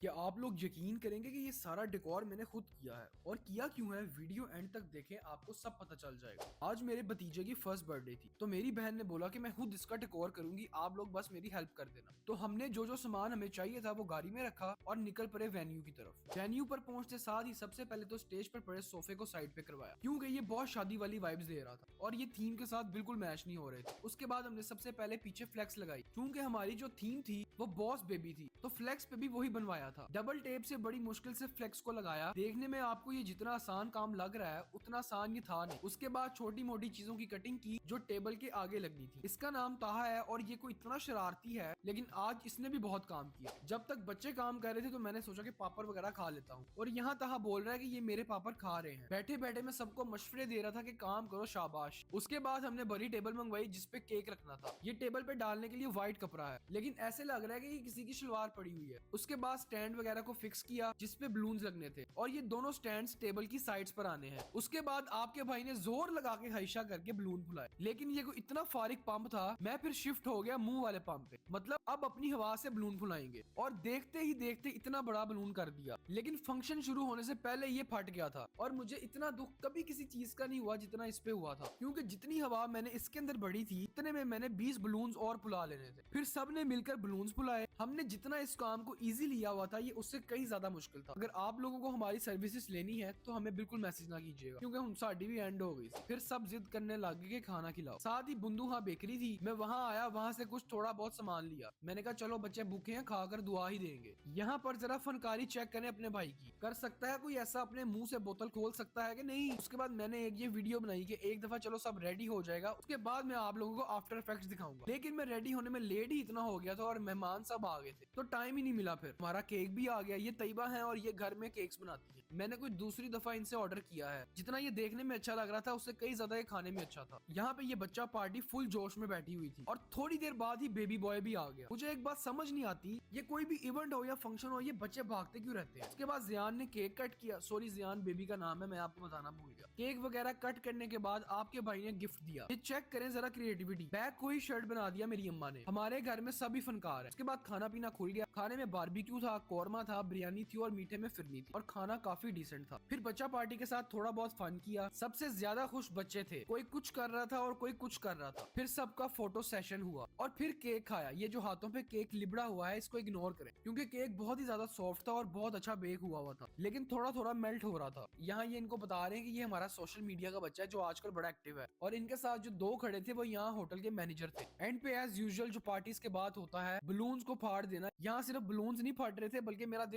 क्या आप लोग यकीन करेंगे कि ये सारा डेकोर मैंने खुद किया है और किया क्यों है? वीडियो एंड तक देखें, आपको सब पता चल जाएगा। आज मेरे भतीजे की फर्स्ट बर्थडे थी, तो मेरी बहन ने बोला कि मैं खुद इसका डेकोर करूंगी, आप लोग बस मेरी हेल्प कर देना। तो हमने जो जो सामान हमें चाहिए था वो गाड़ी में रखा और निकल पड़े वेन्यू की तरफ। वेन्यू पर पहुंचते साथ ही सबसे पहले तो स्टेज पर पड़े सोफे को साइड पे करवाया, क्योंकि ये बहुत शादी वाली वाइब्स दे रहा था और ये थीम के साथ बिल्कुल मैच नहीं हो रहे थे। उसके बाद हमने सबसे पहले पीछे फ्लेक्स लगाई, क्योंकि हमारी जो थीम थी वो बॉस बेबी थी, तो फ्लेक्स पे भी वही बनवाया था। डबल टेप से बड़ी मुश्किल से फ्लेक्स को लगाया। देखने में आपको ये जितना आसान काम लग रहा है उतना आसान ये था नहीं। उसके बाद छोटी मोटी चीजों की कटिंग की जो टेबल के आगे लगनी थी। इसका नाम ताहा है और ये कोई इतना शरारती है, लेकिन आज इसने भी बहुत काम किया। जब तक बच्चे काम कर रहे थे तो मैंने सोचा कि पापड़ वगैरह खा लेता हूँ, और यहाँ ताहा बोल रहा है कि ये मेरे पापड़ खा रहे हैं। बैठे बैठे मैं सबको मशवरे दे रहा था कि काम करो, शाबाश। उसके बाद हमने बड़ी टेबल मंगवाई जिसपे केक रखना था। ये टेबल पे डालने के लिए व्हाइट कपड़ा है, लेकिन ऐसे लग रहा है कि ये किसी की सलवार पड़ी हुई है। उसके बाद स्टैंड वगैरह को फिक्स किया जिसपे बलून्स लगने थे, और ये दोनों स्टैंड्स टेबल की साइड्स पर आने हैं। उसके बाद आपके भाई ने जोर लगा के हाइशा करके बलून फुलाए, लेकिन ये कोई इतना फारिग पंप था, मैं फिर शिफ्ट हो गया मुंह वाले पंप पे। मतलब अब अपनी हवा से बलून फुलाएंगे, और देखते ही देखते इतना बड़ा बलून कर दिया। लेकिन फंक्शन शुरू होने से पहले ये फट गया था, और मुझे इतना दुख कभी किसी चीज का नहीं हुआ जितना इस पे हुआ था, क्योंकि जितनी हवा मैंने इसके अंदर बढ़ी थी इतने में मैंने 20 बलून्स और फुला लेने थे। फिर सबने मिलकर बलून्स फुलाए। हमने जितना इस काम को इजी लिया हुआ था ये उससे कहीं ज्यादा मुश्किल था। अगर आप लोगों को हमारी सर्विसेज लेनी है तो हमें बिल्कुल मैसेज ना कीजिएगा, क्योंकि हम साड़ी भी एंड हो गई। फिर सब जिद करने लगे कि खाना खिलाओ। साथ ही बुंदू हाँ बेकरी थी, मैं वहाँ आया, वहाँ से कुछ थोड़ा बहुत सामान लिया। मैंने कहा चलो बच्चे भूखे हैं, खाकर दुआ ही देंगे। यहाँ पर जरा फनकारी चेक करें अपने भाई की। कर सकता है कोई ऐसा अपने मुंह से बोतल खोल सकता है कि नहीं? उसके बाद मैंने एक ये वीडियो बनाई कि एक दफा चलो सब रेडी हो जाएगा, उसके बाद मैं आप लोगों को आफ्टर इफेक्ट्स दिखाऊंगा। लेकिन मैं रेडी होने में लेट ही इतना हो गया था और मेहमान सब आ गए थे, तो टाइम ही नहीं मिला। फिर हमारा केक भी आ गया। ये तैयबा है और ये घर में केक्स बनाती है। मैंने कोई दूसरी दफा इनसे ऑर्डर किया है। जितना ये देखने में अच्छा लग रहा था उससे कई ज्यादा ये खाने में अच्छा था। यहाँ पे ये बच्चा पार्टी फुल जोश में बैठी हुई थी, और थोड़ी देर बाद ही बेबी बॉय भी आ गया। मुझे एक बात समझ नहीं आती, ये कोई भी इवेंट हो या फंक्शन हो, ये बच्चे भागते क्यों रहते हैं? उसके बाद जियान ने केक कट किया। सॉरी जियान बेबी का नाम है, मैं आपको बताना भूल गया। केक वगैरह कट करने के बाद आपके भाई ने गिफ्ट दिया। ये चेक करें जरा क्रिएटिविटी। बैग को ही शर्ट बना दिया मेरी अम्मा ने। हमारे घर में सभी फनकार है। उसके बाद खाना पीना खुल गया। खाने में बारबेक्यू था, कौरमा था, बिरयानी थी और मीठे में फिरनी थी, और खाना काफी डिसेंट था। फिर बच्चा पार्टी के साथ थोड़ा बहुत फन किया। सबसे ज्यादा खुश बच्चे थे, कोई कुछ कर रहा था और कोई कुछ कर रहा था। फिर सबका फोटो सेशन हुआ और फिर केक खाया। ये जो हाथों पे केक लिबड़ा हुआ है इसको इग्नोर करें, क्योंकि केक बहुत ही ज्यादा सॉफ्ट था और बहुत अच्छा बेक हुआ था, लेकिन थोड़ा थोड़ा मेल्ट हो रहा था। यहाँ ये इनको बता रहे हैं कि ये हमारा सोशल मीडिया का बच्चा है जो आजकल बड़ा एक्टिव है, और इनके साथ जो दो खड़े थे वो यहाँ होटल के मैनेजर थे। एंड पे एज यूजुअल जो पार्टीज के बाद होता है, बलून्स को फाड़ देना। यहाँ सिर्फ बलून्स नहीं फट रहे थे, बल्कि मेरा